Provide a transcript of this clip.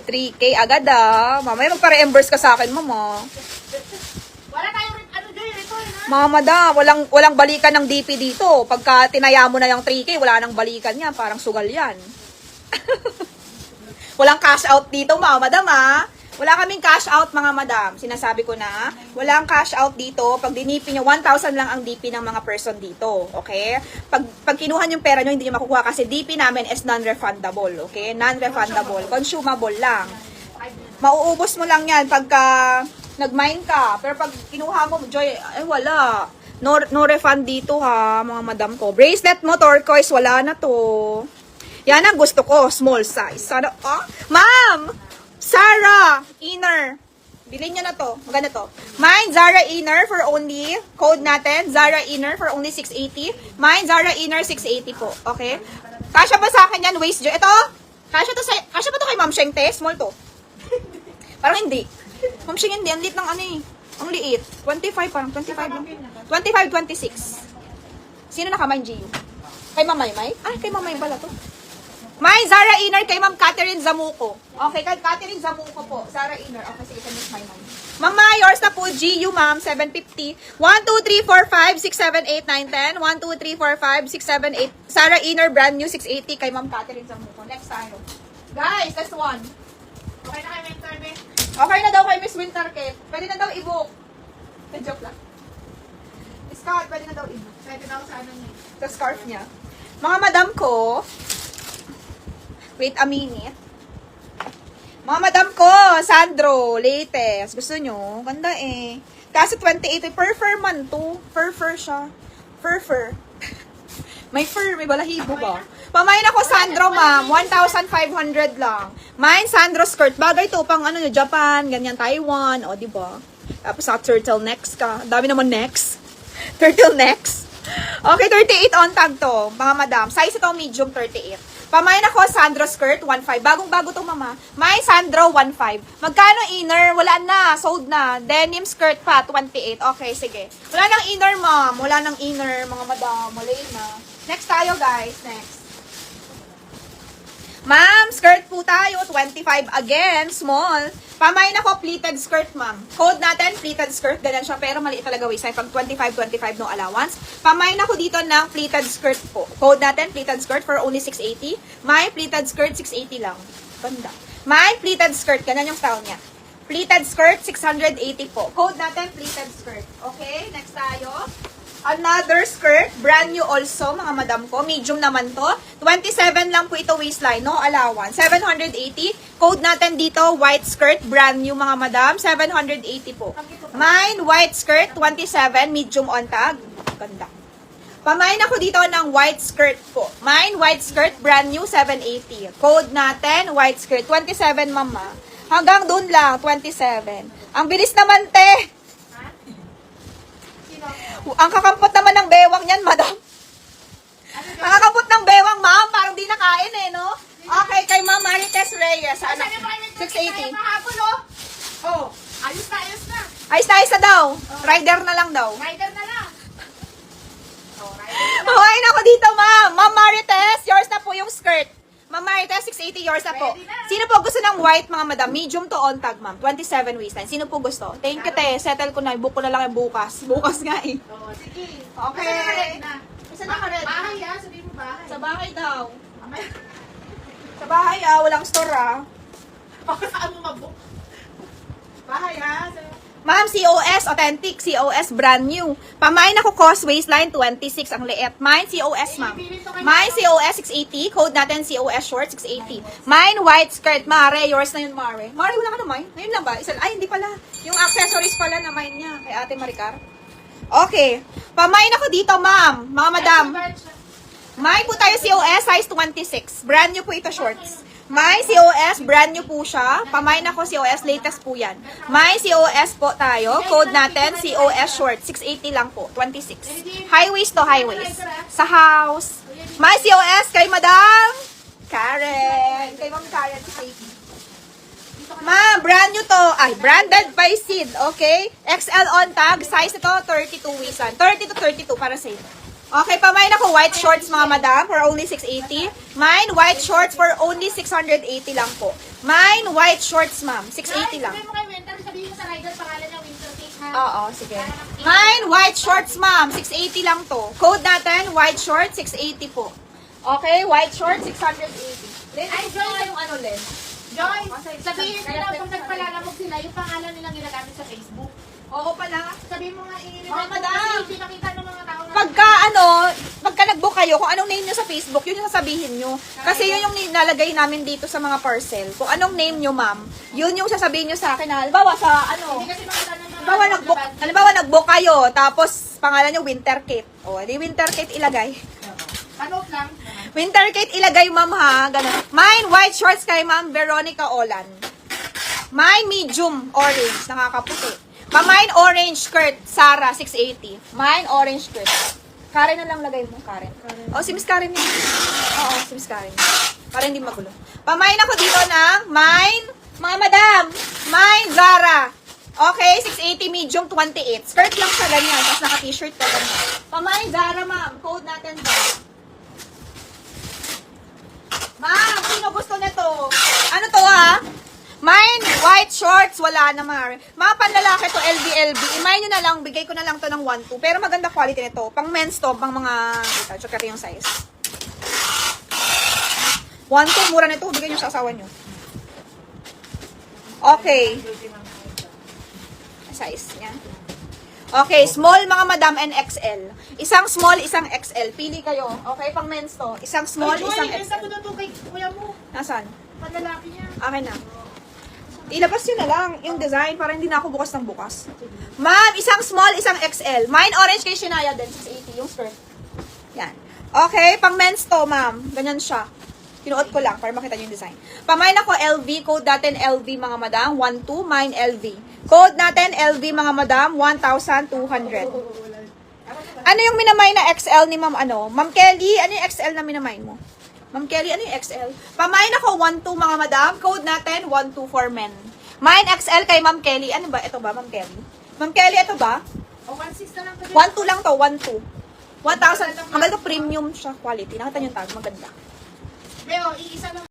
3K agad ah. Mamaya magpa-reimburse ka sa akin, mama. Wala tayong return, ha? Mama da, walang balikan ng DP dito. Pagka tinaya mo na yung 3K, wala nang balikan yan. Parang sugal yan. Walang cash out dito, mga madam, ha? Wala kaming cash out, mga madam. Sinasabi ko na, walang cash out dito. Pag dinipi nyo, 1,000 lang ang DP ng mga person dito. Okay? Pag kinuha yung pera nyo, hindi nyo makukuha kasi DP namin is non-refundable. Okay? Non-refundable. Consumable lang. Mauubos mo lang yan pagka nag-mine ka. Pero pag kinuha mo, Joy, ay wala. No refund dito, ha, mga madam ko. Bracelet mo, turquoise, wala na to. Yan ang gusto ko, small size. Sana, oh, ma'am! Zara inner. Bilhin nyo na to. Maganda to. Mine, Zara inner for only, code natin, Zara inner for only 680. Mine, Zara inner 680 po. Okay? Kasya ba sa akin yan, waist jo? Ito? Kasya ba to kay Ma'am Sheng, te? Small to. Parang hindi. Ma'am Sheng, hindi. Ang liit ng ano eh. Ang liit. 25 parang. 25 lang. 25, 26. Sino nakamine, Gio? Kay Ma'am Maymay? Ay, kay Ma'am Maymay pala to. May Zara inner kay Ma'am Catherine Zamuco. Okay, kay Catherine Zamuco po. Zara inner. Okay, sige, send my mom. Mama, yours na po. GU, ma'am. 750. 1, 2, 3, 4, 5, 6, 7, 8, 9, 10. 1, 2, 3, 4, 5, 6, 7, 8. Zara inner, brand new, 680 kay Ma'am Catherine Zamuco. Next tayo. Guys, last one. Okay na kay Mentor, be. Okay na daw kay Miss Winter Kate. Pwede na daw i-book. Joke lang. Scott, pwede na daw i-book. Pwede daw sa ano niya. Sa scarf niya. Mga madam ko, wait a minute. Mga madam ko, Sandro, latest. Gusto nyo? Ganda eh. Kaso 28, fur man to. Fur siya. Fur. May fur, may balahibo ba? Pamain ako, Sandro, ma'am. 1,500 lang. Mine, Sandro skirt. Bagay to, pang ano, Japan, ganyan, Taiwan. O, diba? Tapos sa turtlenecks ka. Dami naman necks. Turtlenecks. Okay, 38 on tag to, mga madam. Size ito, medium 38. Pamain ako, Sandro skirt, 1.5. Bagong-bago to, mama. May Sandro, 1.5. Magkano inner? Wala na. Sold na. Denim skirt pa, 28. Okay, sige. Wala nang inner, ma'am. Wala nang inner, mga madam. Wala na. Next tayo, guys. Next. Ma'am, skirt po tayo. 25 again. Small. Pamain ako, pleated skirt, ma'am. Code natin, pleated skirt. Ganyan siya, pero maliit talaga waist size. Pag 25, no allowance. Pamain ako dito ng pleated skirt po. Code natin, pleated skirt for only 680. May pleated skirt, 680 lang. Ganda. May pleated skirt. Ganyan yung style niya. Pleated skirt, 680 po. Code natin, pleated skirt. Okay, next tayo. Another skirt, brand new also, mga madam ko. Medium naman to. 27 lang po ito waistline, no allowance. 780. Code natin dito, white skirt, brand new, mga madam. 780 po. Mine, white skirt, 27, medium on tag. Ganda. Pamain ako dito ng white skirt po. Mine, white skirt, brand new, 780. Code natin, white skirt, 27, mama. Hanggang dun lang, 27. Ang bilis naman, te. Ang kakampot naman ng bewang niyan, madam. Ang kakampot ng bewang, ma'am. Parang di nakain eh, no? Okay, kay Ma'am Marites Reyes. Ano? 680. Oh, ayos na. Ayos na daw. Rider na lang daw. Rider na lang. Oh, rider. Mawain ako dito, ma'am. Ma'am Marites, yours na po yung skirt. Ma'am Marites, 680, yours na po. Sino po gusto ng white, mga madam? Medium to on tag, ma'am. 27 waistline. Sino po gusto? Thank you, te. Settle ko na. Book ko na lang yung bukas. Bukas nga eh. Oh, sige. Okay. Isa na ka rin. Bahay, ha? Sabihin mo bahay. Sa bahay daw. Sa bahay, ah. Walang store, ah. Baka saan mo mabook? Bahay, ha? Ma'am, COS, authentic. COS, brand new. Pamain ako cost waistline, 26 ang liit. Mine, COS, ma'am. Mine, COS, 680. Code natin, COS short, 680. Mine, white skirt. Mare, yours na yun, Mare. Mare, wala ka na mine? Ngayon lang ba? Ay, hindi pala. Yung accessories pala na mine niya. Kay Ate Maricar. Okay. Pamain ako dito, ma'am. Mga madam. Mine po tayo, COS, size 26. Brand new po ito, shorts. May COS, brand new po siya. Pamain ako COS, latest po yan. May COS po tayo. Code natin, COS short. 680 lang po, 26. High waist to high waist. Sa house. May COS kay Madam Karen. Kay Ma'am Karen, 680. Ma, brand new to. Ay, branded by Sid. Okay? XL on tag. Size ito, 32 waistline. 30 to 32 para sa ito. Okay, pamain ako white shorts mga madam for only 680. Mine white shorts for only 680 lang po. Mine white shorts ma'am, 680 lang. Sabihin mo kay Winter, sabihin mo sa rider, pangalan niya Winter Cake ha. Oo, sige. Mine white shorts ma'am, 680 lang to. Code natin, white shorts, 680 po. Okay, white shorts, 680. Len, Ay, enjoy Joy. yung ano, Len. Joy, sabihin nila kung nagpalalamog sila, yung pangalan nilang ginagamit sa Facebook. Oo pala. Sabihin mo nga, Oh, madam. kasi pinakita ng mga tao na... Pagka nag-book kayo, kung anong name nyo sa Facebook, yun yung sasabihin nyo. Kasi yun yung nilalagay namin dito sa mga parcel. Kung anong name nyo, ma'am, yun yung sasabihin nyo sa akin. Halimbawa, sa ano, Hindi kasi makita ng mga... halimbawa nag-book kayo, tapos pangalan nyo Winter Kate. O, di Winter Kate ilagay. Panood lang. Winter Kate ilagay, ma'am ha. Ganun. Mine, white shorts kay ma'am Veronica Olan. Mine, medium, orange. Nakakaputi. Mine, orange skirt, Sarah, 680. Mine, orange skirt. Karen na lang lagay mo, Karen. O, si Miss Karen yun. Oo, si Miss Karen. Para hindi magulo. Pamain ako dito ng mine, mga madam, mine, Zara. Okay, 680 medium 28. Skirt lang sa ganyan, tapos naka-t-shirt ka ganyan. Pamain, Zara, ma'am. Code natin, Zara. Ma'am, sino gusto nito? Ano to ha? Mine, white shorts, wala na ma'am. Mga panlalaki to, LB. Imay nyo na lang, bigay ko na lang to ng 1-2. Pero maganda quality nito. Pang men's to, pang mga, check yung size. 1-2, mura nito, bigay nyo sa asawa nyo. Okay. Size niya. Okay, small mga madam and XL. Isang small, isang XL. Pili kayo. Okay, pang men's to. Isang small, isang Ay, Joy, XL. mo na to kay kuya mo. Nasaan? Panlalaki niya. Akin na. Ilabas yun na lang, yung design, para hindi na ako bukas ng bukas. Ma'am, isang small, isang XL. Mine orange kay Shania din, 680, yung skirt. Yan. Okay, pang men's to, ma'am. Ganyan siya. Kinuot ko lang para makita niyo yung design. Pamain ako LV, code natin LV mga madam, 12, mine LV. Code natin LV mga madam, 1,200. Ano yung minamay na XL ni ma'am ano? Ma'am Kelly, ano yung XL na minamay mo? Ma'am Kelly, ano yung XL? Pamain ako 1-2 mga madam. Code natin 1-2 for men. Mine XL kay Ma'am Kelly. Ano ba? Ito ba, Ma'am Kelly? Ma'am Kelly, ito ba? O, 1.6 na lang to. 1-2 lang to, 1-2. 1,000. Ang ganda premium siya quality. Nakita niyo yung tag, maganda. Pero, iisa lang